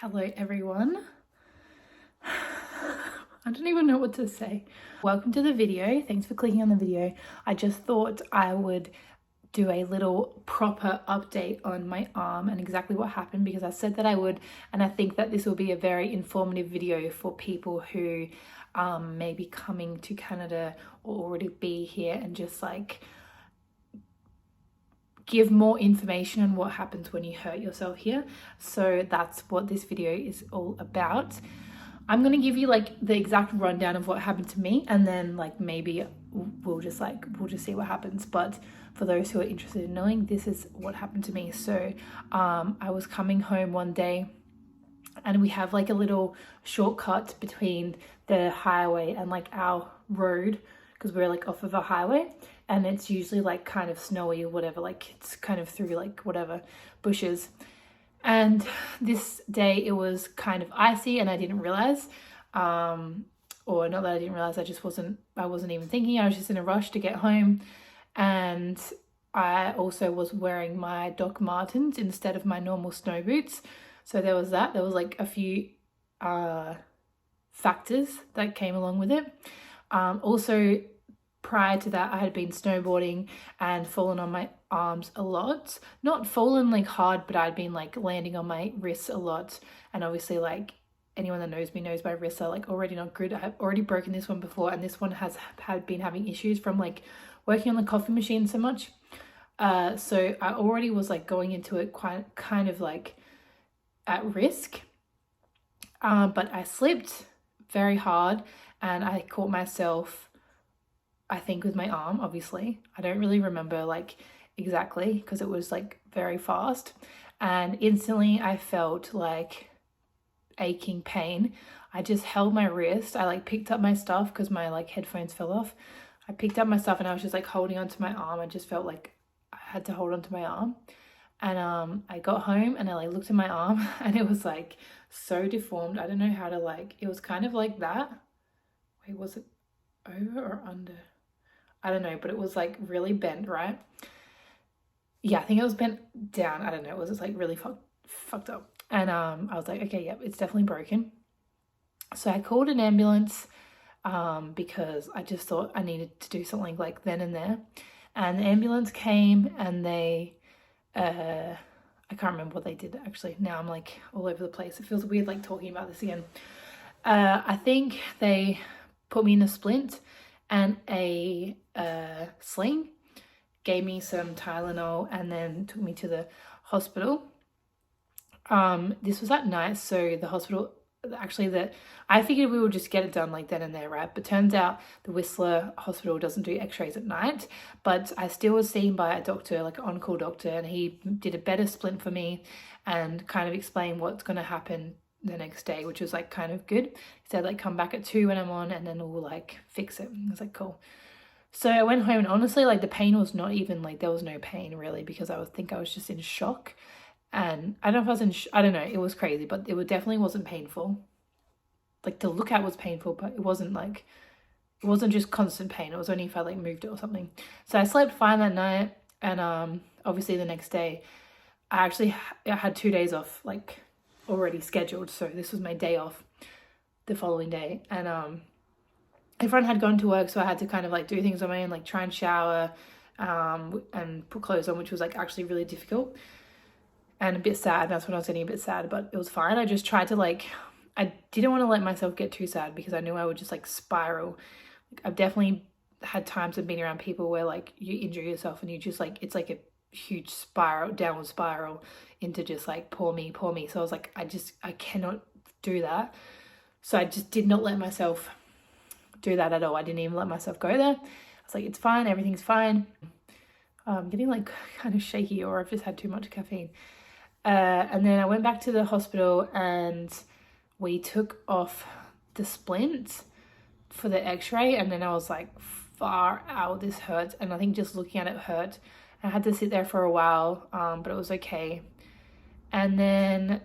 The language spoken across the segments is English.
Hello everyone. I don't even know what to say. Welcome to the video. Thanks for clicking on the video. I just thought I would do a little proper update on my arm and exactly what happened, because I said that I would, and I think that this will be a very informative video for people who may be coming to Canada or already be here, and just like give more information on what happens when you hurt yourself here. So that's what this video is all about. I'm going to give you like the exact rundown of what happened to me, and then like maybe we'll just see what happens. But for those who are interested in knowing, this is what happened to me. So I was coming home one day, and we have like a little shortcut between the highway and like our road, because we're like off of a highway, and it's usually like kind of snowy or whatever, like it's kind of through like whatever bushes. And this day it was kind of icy, and I didn't realize, or not that I didn't realize, I wasn't even thinking. I was just in a rush to get home, and I also was wearing my Doc Martens instead of my normal snow boots. So there was that. There was like a few factors that came along with it. Also, prior to that, I had been snowboarding and fallen on my arms a lot. Not fallen like hard, but I'd been like landing on my wrists a lot. And obviously, like anyone that knows me knows my wrists are like already not good. I have already broken this one before, and this one had been having issues from like working on the coffee machine so much. So I already was like going into it kind of like at risk. But I slipped very hard, and I caught myself, I think, with my arm. Obviously I don't really remember like exactly, because it was like very fast, and instantly I felt like aching pain. I just held my wrist. I like picked up my stuff because my like headphones fell off. I picked up my stuff and I was just like holding onto my arm. I just felt like I had to hold onto my arm. And I got home and I like looked at my arm, and it was like so deformed. I don't know how to like, it was kind of like that. Wait, was it over or under? I don't know, but it was like really bent, right? Yeah, I think it was bent down. I don't know. It was just like really fucked up. And I was like, okay, yep, it's definitely broken. So I called an ambulance because I just thought I needed to do something like then and there. And the ambulance came, and they, I can't remember what they did actually. Now I'm like all over the place. It feels weird like talking about this again. I think they put me in a splint and a sling, gave me some Tylenol, and then took me to the hospital. This was at night, so the hospital, actually, that I figured we would just get it done like then and there, right? But turns out the Whistler hospital doesn't do x-rays at night. But I still was seen by a doctor, like an on-call doctor, and he did a better splint for me and kind of explained what's going to happen the next day, which was like kind of good. He said like come back at 2 when I'm on, and then we'll like fix it. I was like, cool. So I went home, and honestly like the pain was not even like, there was no pain really, because I think I was just in shock. And I don't know if I was I don't know, it was crazy, but it definitely wasn't painful. Like to look at was painful, but it wasn't just constant pain. It was only if I like moved it or something. So I slept fine that night, and obviously the next day I had 2 days off like already scheduled. So this was my day off the following day, and everyone had gone to work, so I had to kind of like do things on my own, like try and shower and put clothes on, which was like actually really difficult and a bit sad. That's when I was getting a bit sad, but it was fine. I just tried to like, I didn't want to let myself get too sad, because I knew I would just like spiral. Like, I've definitely had times of being around people where like you injure yourself and you just like, it's like a huge downward spiral into just like poor me. So I was like, I cannot do that. So I just did not let myself do that at all. I didn't even let myself go there. I was like, it's fine, everything's fine. I'm getting like kind of shaky, or I've just had too much caffeine. And then I went back to the hospital, and we took off the splint for the x-ray, and then I was like, far out, this hurts. And I think just looking at it hurt. I had to sit there for a while, but it was okay. And then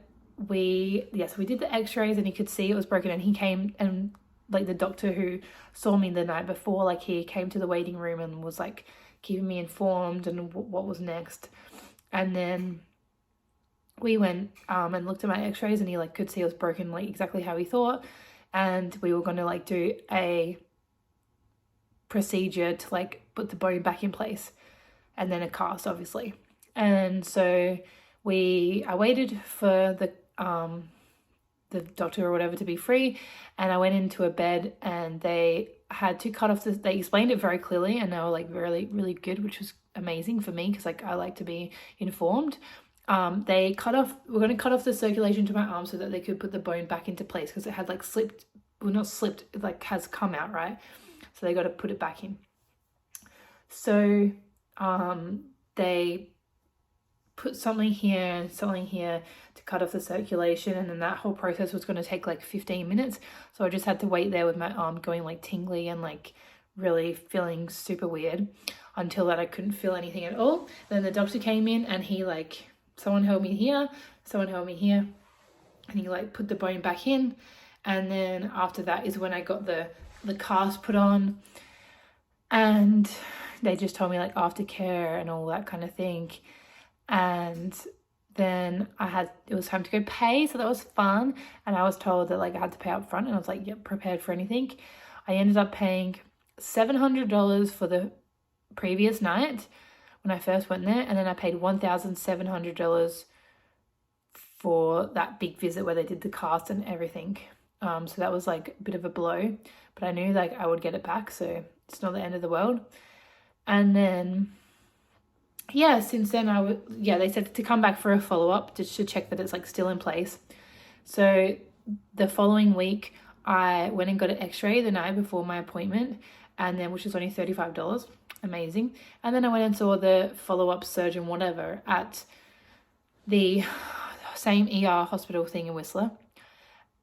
we did the x-rays, and he could see it was broken, and he came, and like the doctor who saw me the night before, like he came to the waiting room and was like keeping me informed and what was next. And then we went and looked at my x-rays, and he like could see it was broken like exactly how he thought, and we were going to like do a procedure to like put the bone back in place, and then a cast, obviously. And so I waited for the doctor or whatever to be free, and I went into a bed, and they had to cut off they explained it very clearly, and they were like really, really good, which was amazing for me because like I like to be informed. We're going to cut off the circulation to my arm so that they could put the bone back into place, because it had like slipped, well, not slipped, it like has come out, right? So they got to put it back in. So they put something here to cut off the circulation, and then that whole process was going to take like 15 minutes. So I just had to wait there with my arm going like tingly and like really feeling super weird, until that I couldn't feel anything at all. Then the doctor came in, and he like, someone held me here, and he like put the bone back in. And then after that is when I got the cast put on, and they just told me like aftercare and all that kind of thing. And then it was time to go pay, so that was fun. And I was told that like I had to pay up front, and I was like, yep, prepared for anything. I ended up paying $700 for the previous night when I first went there, and then I paid $1,700 for that big visit where they did the cast and everything. So that was like a bit of a blow, but I knew like I would get it back, so it's not the end of the world. And then yeah, since then they said to come back for a follow-up just to check that it's like still in place. So the following week I went and got an x-ray the night before my appointment, and then which was only $35. Amazing. And then I went and saw the follow-up surgeon whatever at the same ER hospital thing in Whistler.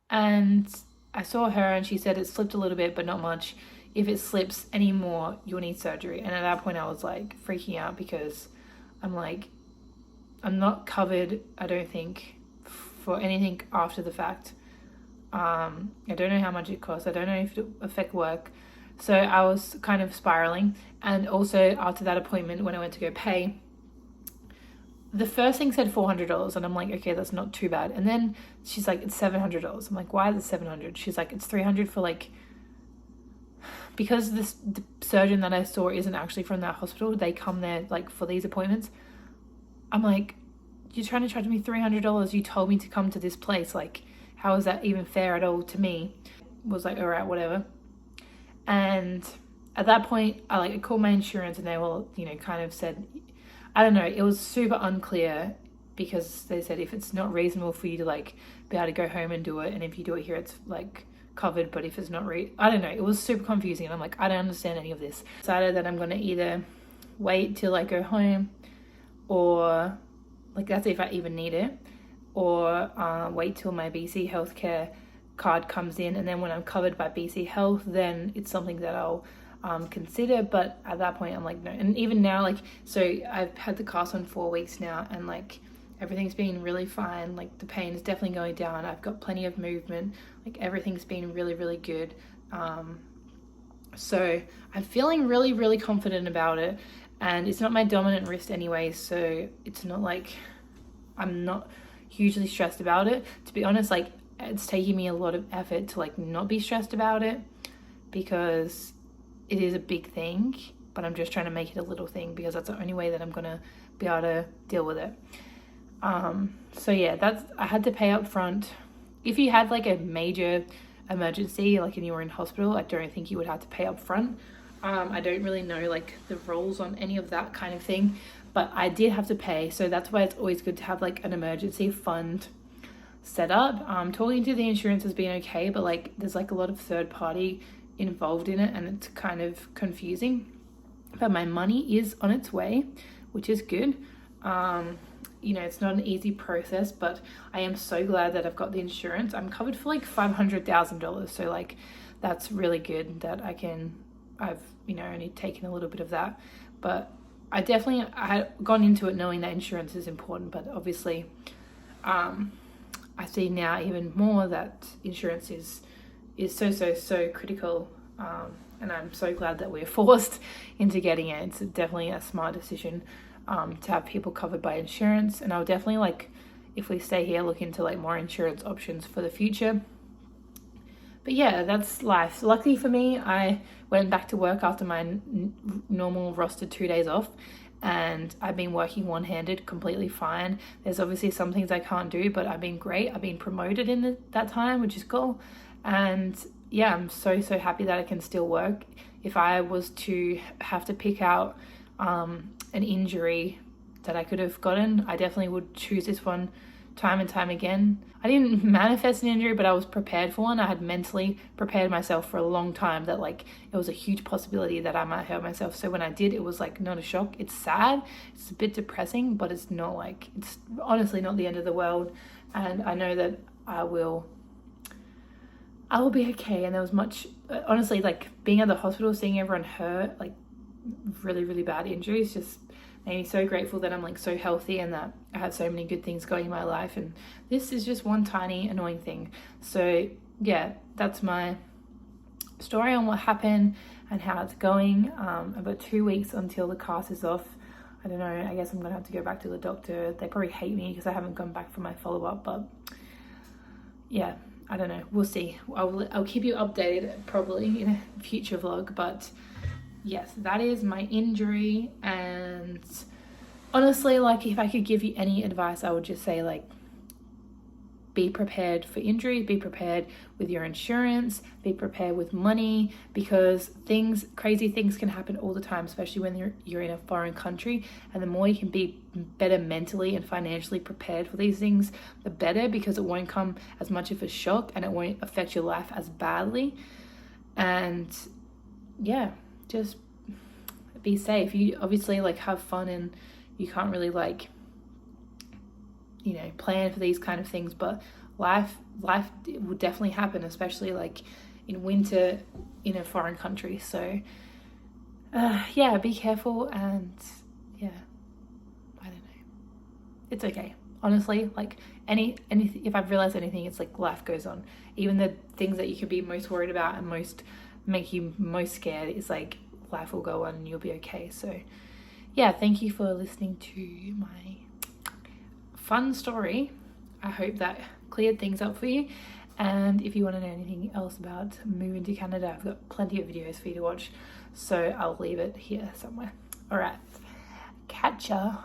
And I saw her, and she said it slipped a little bit, but not much. If it slips anymore, you'll need surgery. And at that point I was like freaking out, because I'm like, I'm not covered, I don't think, for anything after the fact. I don't know how much it costs. I don't know if it'll affect work. So I was kind of spiraling. And also after that appointment, when I went to go pay, the first thing said $400, and I'm like, okay, that's not too bad. And then she's like, it's $700. I'm like, why is it $700? She's like, it's $300 for like, because the surgeon that I saw isn't actually from that hospital. They come there like for these appointments. I'm like, you're trying to charge me $300. You told me to come to this place. Like, how is that even fair at all to me? Was like, all right, whatever. And at that point, I called my insurance, and they all, kind of said, I don't know, it was super unclear, because they said if it's not reasonable for you to like be able to go home and do it, and if you do it here, it's like covered, but if it's not I don't know, it was super confusing, and I'm like, I don't understand any of this. Decided that I'm going to either wait till I go home, or like that's if I even need it, or wait till my BC healthcare card comes in, and then when I'm covered by BC Health, then it's something that I'll consider. But at that point I'm like, no. And even now, like, so I've had the cast on 4 weeks now, and like everything's been really fine. Like the pain is definitely going down. I've got plenty of movement. Like everything's been really, really good. So I'm feeling really, really confident about it. And it's not my dominant wrist anyway, so it's not like I'm not hugely stressed about it. To be honest, like it's taking me a lot of effort to like not be stressed about it, because it is a big thing, but I'm just trying to make it a little thing, because that's the only way that I'm gonna be able to deal with it. So yeah, I had to pay up front. If you had like a major emergency, like and you were in hospital, I don't think you would have to pay up front. I don't really know like the rules on any of that kind of thing, but I did have to pay. So that's why it's always good to have like an emergency fund set up. Talking to the insurance has been okay, but like there's like a lot of third party involved in it, and it's kind of confusing. But my money is on its way, which is good. It's not an easy process, but I am so glad that I've got the insurance. I'm covered for like $500,000, so like that's really good that I've only taken a little bit of that. But I had gone into it knowing that insurance is important, but obviously I see now even more that insurance is so critical, and I'm so glad that we're forced into getting it. It's definitely a smart decision to have people covered by insurance, and I'll definitely like if we stay here, look into like more insurance options for the future. But yeah, that's life. Luckily for me, I went back to work after my normal rostered 2 days off, and I've been working one-handed completely fine. There's obviously some things I can't do, but I've been great. I've been promoted in that time, which is cool. And yeah, I'm so happy that I can still work. If I was to have to pick out an injury that I could have gotten, I definitely would choose this one time and time again. I didn't manifest an injury, but I was prepared for one. I had mentally prepared myself for a long time that like it was a huge possibility that I might hurt myself. So when I did, it was like not a shock. It's sad, it's a bit depressing, but it's not like, it's honestly not the end of the world. And I know that I will be okay. And there was much, honestly, like being at the hospital, seeing everyone hurt, like really bad injuries, just made me so grateful that I'm like so healthy and that I have so many good things going in my life, and this is just one tiny annoying thing. So yeah, that's my story on what happened and how it's going. I've got 2 weeks until the cast is off. I don't know, I guess I'm gonna have to go back to the doctor. They probably hate me because I haven't gone back for my follow-up, but yeah, I don't know, we'll see. I'll keep you updated probably in a future vlog. But yes, that is my injury. And honestly, like if I could give you any advice, I would just say like be prepared for injuries, be prepared with your insurance, be prepared with money, because crazy things can happen all the time, especially when you're in a foreign country. And the more you can be better mentally and financially prepared for these things, the better, because it won't come as much of a shock and it won't affect your life as badly. And yeah, just be safe. You obviously like have fun, and you can't really like, you know, plan for these kind of things, but life will definitely happen, especially like in winter in a foreign country. So yeah, be careful. And yeah, I don't know, it's okay, honestly. Like anything, if I've realized anything, it's like life goes on. Even the things that you could be most worried about and make you most scared, is like life will go on and you'll be okay. So yeah, thank you for listening to my fun story. I hope that cleared things up for you. And if you want to know anything else about moving to Canada, I've got plenty of videos for you to watch, so I'll leave it here somewhere. All right, catch ya.